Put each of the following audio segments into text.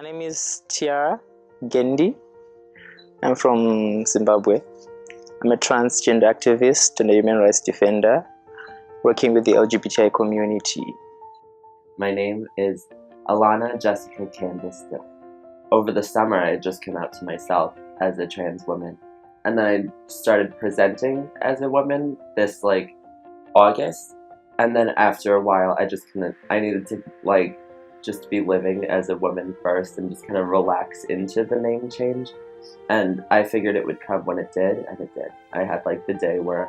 My name is Tiara Gendi. I'm from Zimbabwe. I'm a transgender activist and a human rights defender working with the LGBTI community. My name is Alana Jessica Candace Dill. Over the summer, I just came out to myself as a trans woman. And then I started presenting as a woman this August. And then after a while, I needed to just be living as a woman first and just kind of relax into the name change. And I figured it would come when it did, and it did. I had the day where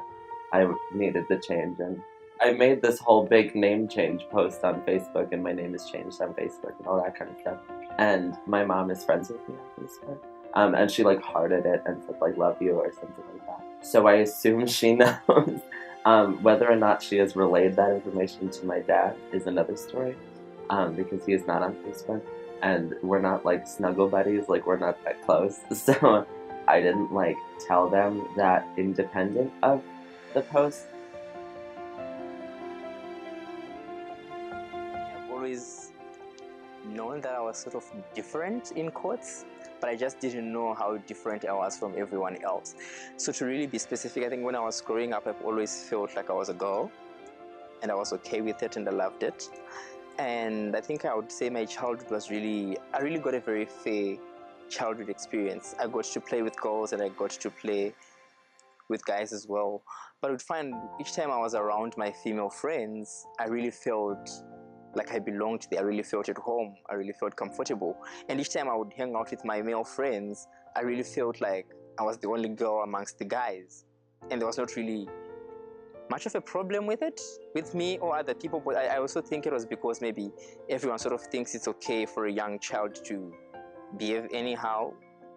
I needed the change, and I made this whole big name change post on Facebook, and my name is changed on Facebook and all that kind of stuff. And my mom is friends with me on Facebook. And she hearted it and said love you or something like that. So I assume she knows. Whether or not she has relayed that information to my dad is another story, because he is not on Facebook. And we're not snuggle buddies, we're not that close. So I didn't tell them that independent of the post. I've always known that I was sort of different in quotes, but I just didn't know how different I was from everyone else. So to really be specific, I think when I was growing up, I've always felt like I was a girl, and I was okay with it and I loved it. And I think I would say my childhood was I really got a very fair childhood experience. I got to play with girls and I got to play with guys as well. But I would find each time I was around my female friends, I really felt like I belonged there. I really felt at home. I really felt comfortable. And each time I would hang out with my male friends, I really felt like I was the only girl amongst the guys. And there was not really much of a problem with it, with me or other people, but I also think it was because maybe everyone sort of thinks it's okay for a young child to behave anyhow,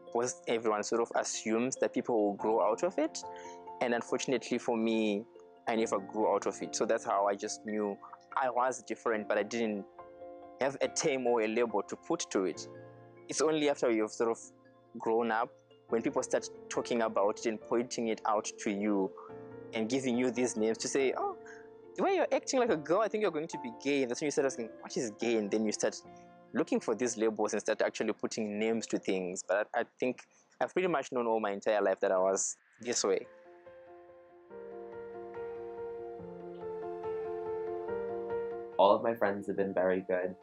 because everyone sort of assumes that people will grow out of it. And unfortunately for me, I never grew out of it. So that's how I just knew I was different, but I didn't have a term or a label to put to it. It's only after you've sort of grown up, when people start talking about it and pointing it out to you and giving you these names to say, oh, the way you're acting like a girl, I think you're going to be gay. And that's when you start asking, what is gay? And then you start looking for these labels and start actually putting names to things. But I think I've pretty much known all my entire life that I was this way. All of my friends have been very good.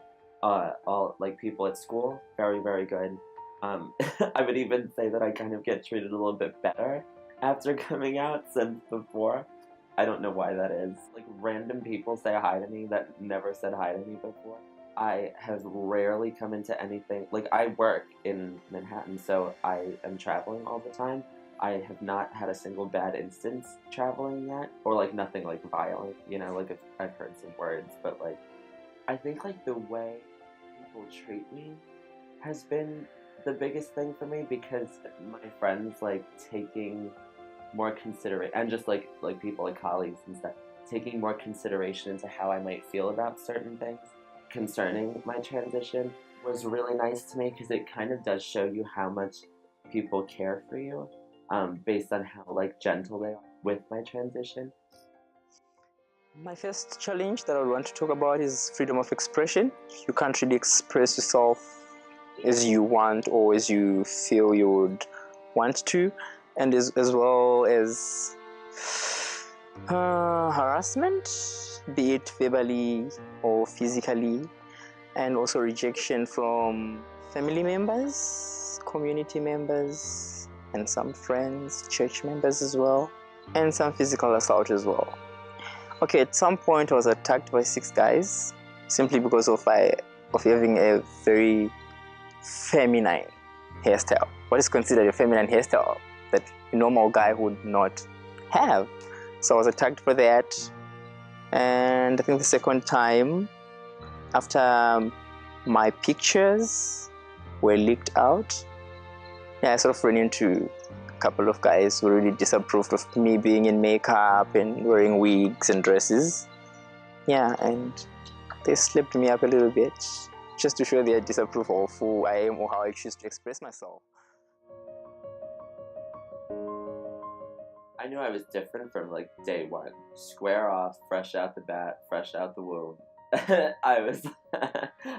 All people at school, very, very good. I would even say that I kind of get treated a little bit better after coming out since before. I don't know why that is. Random people say hi to me that never said hi to me before. I have rarely come into anything. I work in Manhattan, so I am traveling all the time. I have not had a single bad instance traveling yet, or nothing violent, I've heard some words, but I think the way people treat me has been the biggest thing for me, because my friends taking more consideration, and just people colleagues and stuff, taking more consideration into how I might feel about certain things concerning my transition was really nice to me, because it kind of does show you how much people care for you, based on how gentle they are with my transition. My first challenge that I would want to talk about is freedom of expression. You can't really express yourself as you want or as you feel you would want to, and as well as harassment, be it verbally or physically, and also rejection from family members, community members, and some friends, church members as well, and some physical assault as well. Okay, at some point I was attacked by 6 guys simply because of having a very feminine hairstyle. What is considered a feminine hairstyle that a normal guy would not have. So I was attacked for that. And I think the second time, after my pictures were leaked out, I sort of ran into a couple of guys who really disapproved of me being in makeup and wearing wigs and dresses. And they slipped me up a little bit, just to show their disapproval of who I am or how I choose to express myself. I knew I was different from day one. Square off, fresh out the bat, fresh out the womb. I was.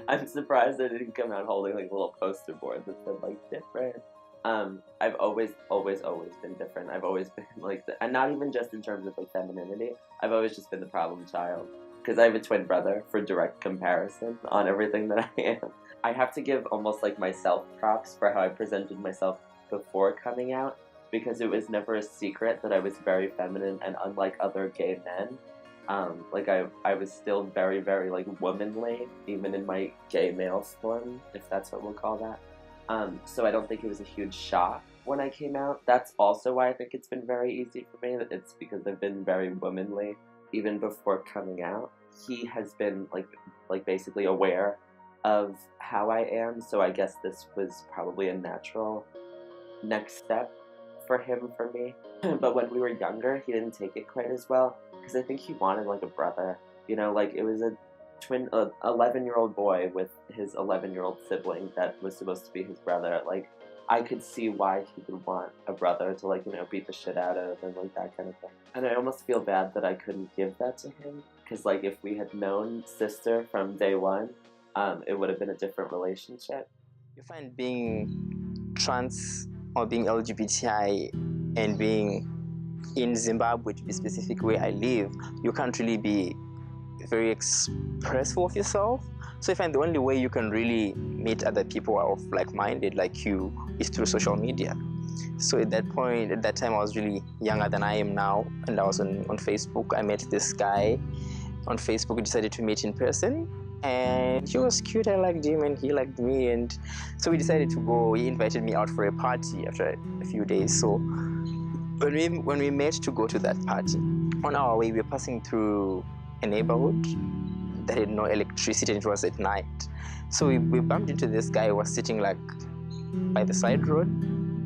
I'm surprised I didn't come out holding like a little poster board that said like different. I've always been different. I've always been like, and not even just in terms of like femininity. I've always just been the problem child because I have a twin brother for direct comparison on everything that I am. I have to give almost like myself props for how I presented myself before coming out, because it was never a secret that I was very feminine, and unlike other gay men, like I was still very, very like womanly, even in my gay male form, if that's what we'll call that. So I don't think it was a huge shock when I came out. That's also why I think it's been very easy for me. It's because I've been very womanly even before coming out. He has been like basically aware of how I am, so I guess this was probably a natural next step for him, for me. But when we were younger, he didn't take it quite as well, because I think he wanted like a brother, you know, like it was a 11-year-old boy with his 11-year-old sibling that was supposed to be his brother. Like, I could see why he would want a brother to, like, you know, beat the shit out of and like that kind of thing. And I almost feel bad that I couldn't give that to him, because like if we had known sister from day one, it would have been a different relationship. You find being trans or being LGBTI and being in Zimbabwe, to be specific, where I live, you can't really be very expressive of yourself. So I find the only way you can really meet other people of like-minded like you is through social media. So at that time, I was really younger than I am now, and I was on Facebook. I met this guy on Facebook. We decided to meet in person, and he was cute. I liked him, and he liked me, and so we decided to go. He invited me out for a party after a few days. So when we met to go to that party, on our way we were passing through a neighborhood that had no electricity, and it was at night. So we bumped into this guy who was sitting like by the side road.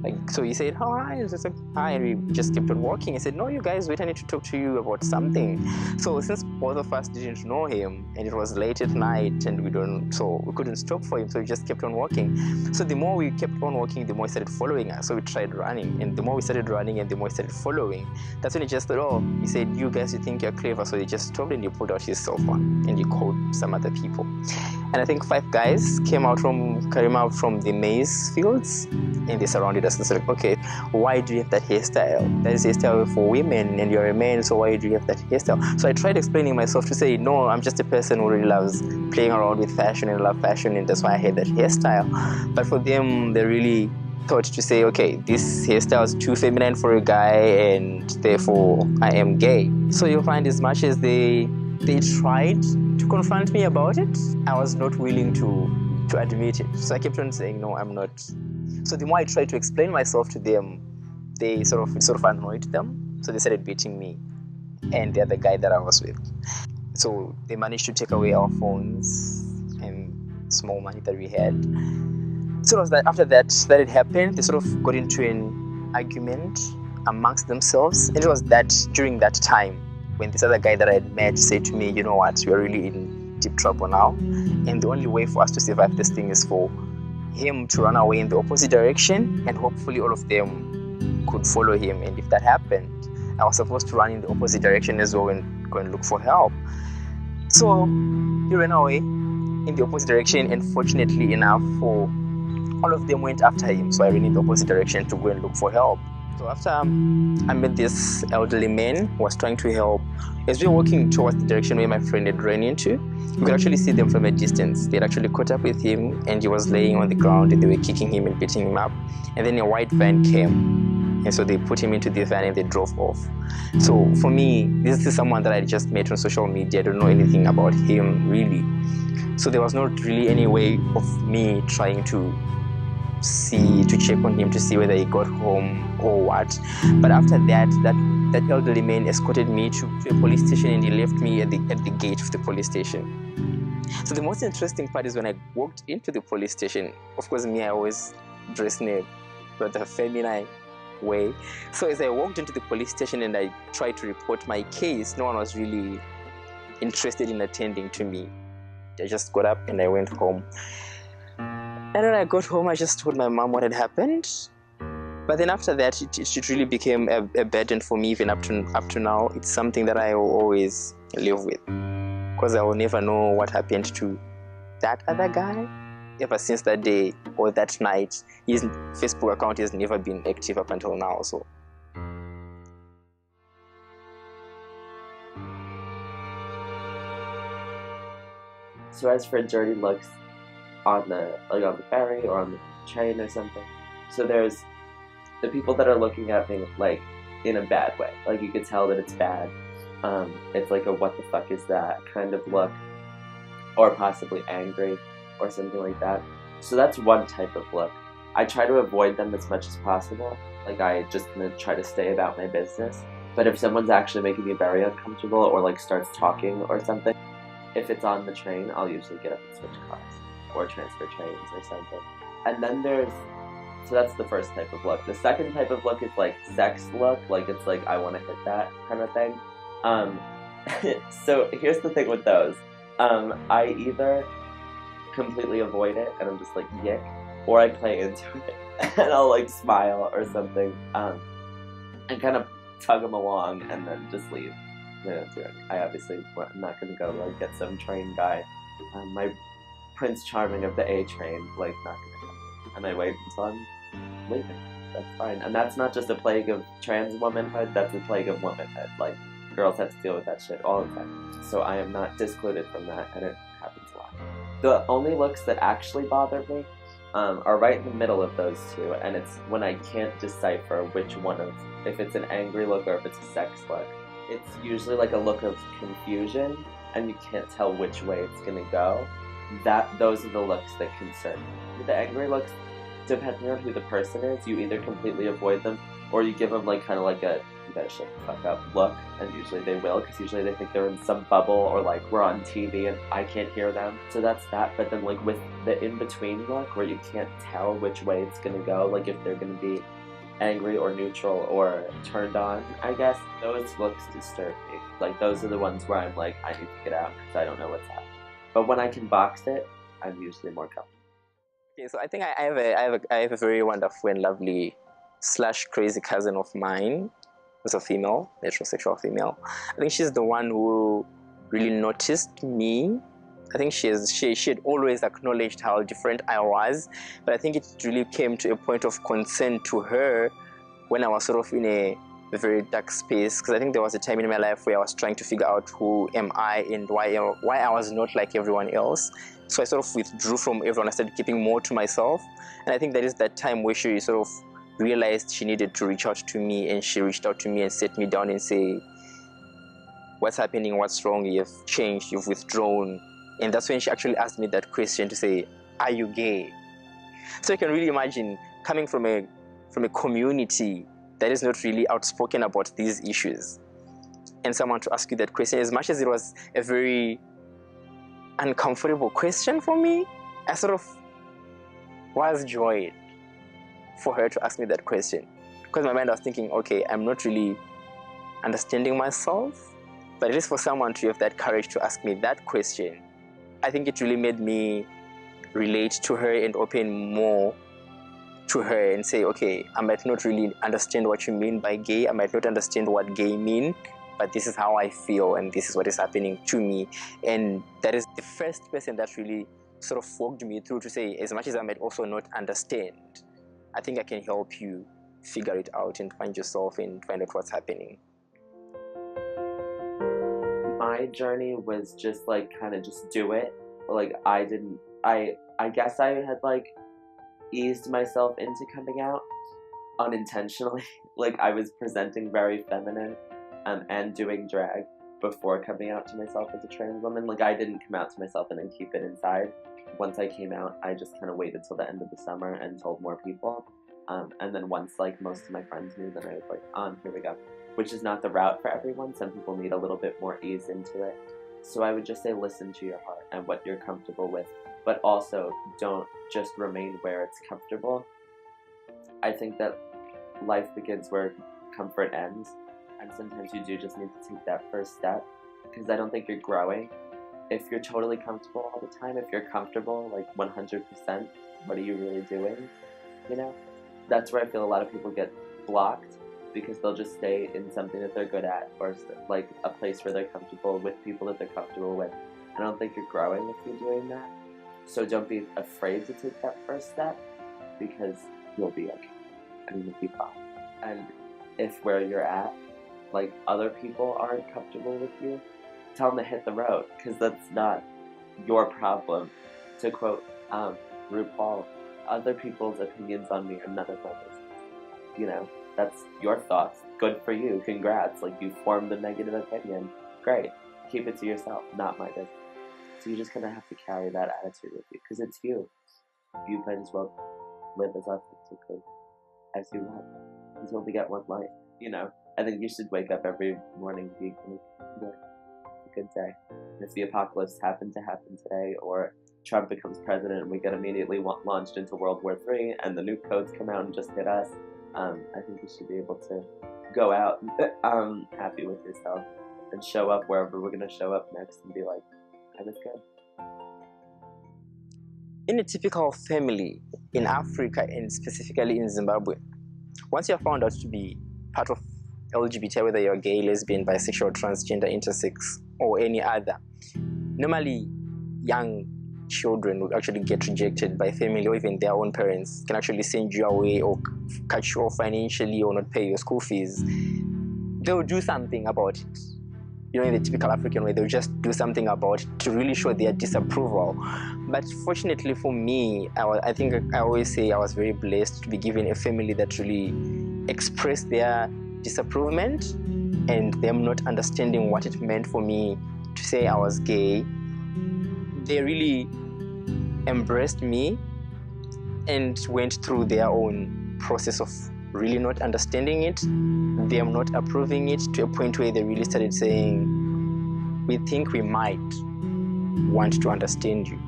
Like, so he said, "Oh, hi," and I was like, "Hi," and we just kept on walking. He said, "No, you guys wait, I need to talk to you about something." So since both of us didn't know him, and it was late at night, and we couldn't stop for him, so we just kept on walking. So the more we kept on walking, the more he started following us. So we tried running, and the more we started running, and the more he started following. That's when he just thought, oh, he said, "You guys, you think you're clever," so he just stopped and he pulled out his cell phone and he called some other people. And I think 5 guys came out from the maize fields, and they surrounded us and said, "Okay, why do you have that hairstyle? That is hairstyle for women, and you're a man, so why do you have that hairstyle?" So I tried explaining myself to say, "No, I'm just a person who really loves playing around with fashion and love fashion, and that's why I had that hairstyle." But for them, they really thought to say, "Okay, this hairstyle is too feminine for a guy, and therefore I am gay." So you'll find as much as they tried to confront me about it, I was not willing to admit it. So I kept on saying, "No, I'm not." So the more I tried to explain myself to them, it sort of annoyed them. So they started beating me and the other guy that I was with. So they managed to take away our phones and small money that we had. So it was that after that had happened, they sort of got into an argument amongst themselves. And it was that during that time when this other guy that I had met said to me, "You know what, we're really in deep trouble now. And the only way for us to survive this thing is for him to run away in the opposite direction, and hopefully all of them could follow him. And if that happened, I was supposed to run in the opposite direction as well and go and look for help." So he ran away in the opposite direction, and fortunately enough, for all of them went after him. So I ran in the opposite direction to go and look for help. So after I met this elderly man who was trying to help, as we were walking towards the direction where my friend had ran into, we could actually see them from a distance. They had actually caught up with him, and he was laying on the ground, and they were kicking him and beating him up. And then a white van came, and so they put him into the van and they drove off. So for me, this is someone that I just met on social media. I don't know anything about him really. So there was not really any way of me trying to check on him to see whether he got home or what. But after that elderly man escorted me to a police station, and he left me at the gate of the police station. So the most interesting part is when I walked into the police station. Of course, I always dress in a rather feminine way. So as I walked into the police station and I tried to report my case, no one was really interested in attending to me. I just got up and I went home. And when I got home, I just told my mom what had happened. But then after that, it really became a burden for me, even up to now. It's something that I will always live with. because I will never know what happened to that other guy. Ever since that day or that night, his Facebook account has never been active up until now. So as for dirty looks on the ferry or on the train or something, so there's the people that are looking at me like in a bad way, like you could tell that it's bad. It's like a what the fuck is that kind of look, or possibly angry or something like that. So that's one type of look. I try to avoid them as much as possible. Like I just gonna try to stay about my business. But if someone's actually making me very uncomfortable or like starts talking or something, if it's on the train, I'll usually get up and switch cars or transfer trains or something. And then so that's the first type of look. The second type of look is like sex look, like it's like I want to hit that kind of thing. So here's the thing with those. I either completely avoid it and I'm just like yick, or I play into it and I'll like smile or something, and kind of tug them along and then just leave. I obviously am not gonna go like get some train guy, my Prince Charming of the A train, like not gonna come. And I wait until I'm leaving. That's fine. And that's not just a plague of trans womanhood, that's a plague of womanhood. Like girls have to deal with that shit all the time. So I am not discluded from that, and it happens a lot. The only looks that actually bother me are right in the middle of those two, and it's when I can't decipher which one of, if it's an angry look or if it's a sex look. It's usually like a look of confusion, and you can't tell which way it's gonna go. Those are the looks that concern me. The angry looks, depending on who the person is, you either completely avoid them, or you give them like kind of like a you better shut the fuck up look, and usually they will, because usually they think they're in some bubble or like we're on TV and I can't hear them. So that's that. But then like with the in-between look where you can't tell which way it's gonna go, like if they're gonna be angry or neutral or turned on, I guess, those looks disturb me. Like those are the ones where I'm like, I need to get out because I don't know what's happening. But when I can box it, I'm usually more comfortable. Okay, so I think I have a very wonderful and lovely / crazy cousin of mine, who's a female, heterosexual female. I think she's the one who really noticed me. I think she had always acknowledged how different I was, but I think it really came to a point of concern to her when I was sort of in a very dark space, because I think there was a time in my life where I was trying to figure out who am I and why I was not like everyone else. So I sort of withdrew from everyone. I started keeping more to myself, and I think that is that time where she sort of realized she needed to reach out to me, and she reached out to me and sat me down and say, what's happening, what's wrong, you've changed, you've withdrawn. And that's when she actually asked me that question to say, are you gay? So you can really imagine coming from a community that is not really outspoken about these issues, and someone to ask you that question, as much as it was a very uncomfortable question for me, I sort of was joyed for her to ask me that question, because my mind was thinking, okay, I'm not really understanding myself, but at least for someone to have that courage to ask me that question, I think it really made me relate to her and open more to her and say, okay, I might not really understand what you mean by gay, I might not understand what gay mean, but this is how I feel and this is what is happening to me. And that is the first person that really sort of walked me through to say, as much as I might also not understand, I think I can help you figure it out and find yourself and find out what's happening. My journey was just like kind of just do it. Like I guess I had like eased myself into coming out unintentionally. Like I was presenting very feminine and doing drag before coming out to myself as a trans woman. Like I didn't come out to myself and then keep it inside. Once I came out, I just kind of waited till the end of the summer and told more people. And then once like most of my friends knew, then I was like, here we go. Which is not the route for everyone. Some people need a little bit more ease into it. So I would just say listen to your heart and what you're comfortable with, but also don't just remain where it's comfortable. I think that life begins where comfort ends, and sometimes you do just need to take that first step, because I don't think you're growing if you're totally comfortable all the time. If you're comfortable like 100%, what are you really doing? You know? That's where I feel a lot of people get blocked, because they'll just stay in something that they're good at, or like a place where they're comfortable with people that they're comfortable with. I don't think you're growing if you're doing that. So don't be afraid to take that first step, because you'll be okay. And you'll be fine. And if where you're at, like, other people aren't comfortable with you, tell them to hit the road, because that's not your problem. To quote RuPaul, other people's opinions on me are none of my business. You know, that's your thoughts. Good for you. Congrats. Like, you formed a negative opinion. Great. Keep it to yourself. Not my business. So you just kind of have to carry that attitude with you, because it's you. You might as well live as authentically as you want. Because you only get one life, you know. I think you should wake up every morning being like, yeah, a good day. And if the apocalypse happened to happen today, or Trump becomes president and we get immediately launched into World War III and the nuke codes come out and just hit us, I think you should be able to go out happy with yourself and show up wherever we're going to show up next and be like, I was good. In a typical family in Africa, and specifically in Zimbabwe, once you're found out to be part of LGBT, whether you're gay, lesbian, bisexual, transgender, intersex, or any other, normally young children will actually get rejected by family, or even their own parents can actually send you away or cut you off financially or not pay your school fees. They'll do something about it. You know, in the typical African way, they'll just do something about it to really show their disapproval. But fortunately for me, I think I always say I was very blessed to be given a family that really expressed their disapproval, and them not understanding what it meant for me to say I was gay. They really embraced me and went through their own process of really not understanding it, them not approving it, to a point where they really started saying, we think we might want to understand you.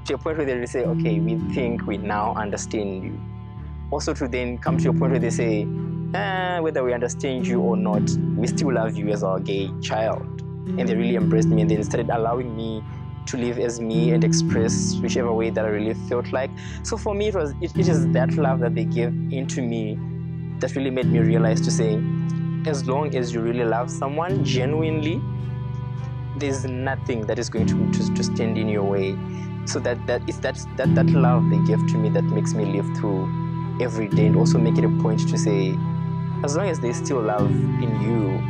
To a point where they really say, okay, we think we now understand you. Also to then come to a point where they say, whether we understand you or not, we still love you as our gay child. And they really embraced me, and then started allowing me to live as me and express whichever way that I really felt like. So for me, it is that love that they gave into me that really made me realize to say, as long as you really love someone genuinely, there's nothing that is going to stand in your way. So that love they gave to me that makes me live through every day, and also make it a point to say, as long as there's still love in you,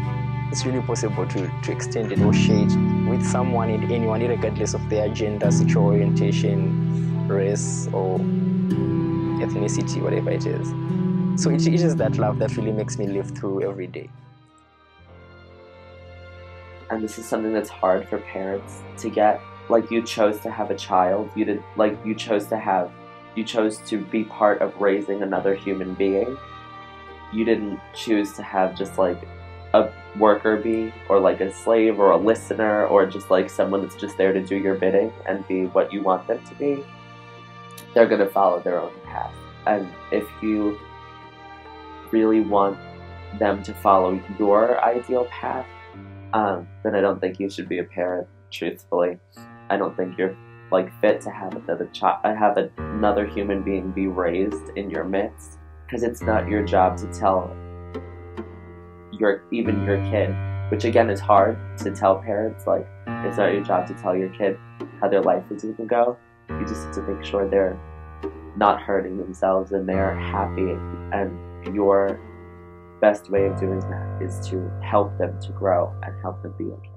it's really possible to extend it or share it with someone, and anyone, regardless of their gender, sexual orientation, race, or ethnicity, whatever it is. So it is that love that really makes me live through every day. And this is something that's hard for parents to get. Like, you chose to have a child. You chose to be part of raising another human being. You didn't choose to have just like a worker bee, or like a slave, or a listener, or just like someone that's just there to do your bidding and be what you want them to be. They're going to follow their own path. And if you really want them to follow your ideal path, then I don't think you should be a parent, truthfully. I don't think you're like fit to have another human being be raised in your midst, because it's not your job to tell even your kid, which again is hard to tell parents. Like, it's not your job to tell your kid how their life is going to go. You just have to make sure they're not hurting themselves and they're happy, and your best way of doing that is to help them to grow and help them be okay.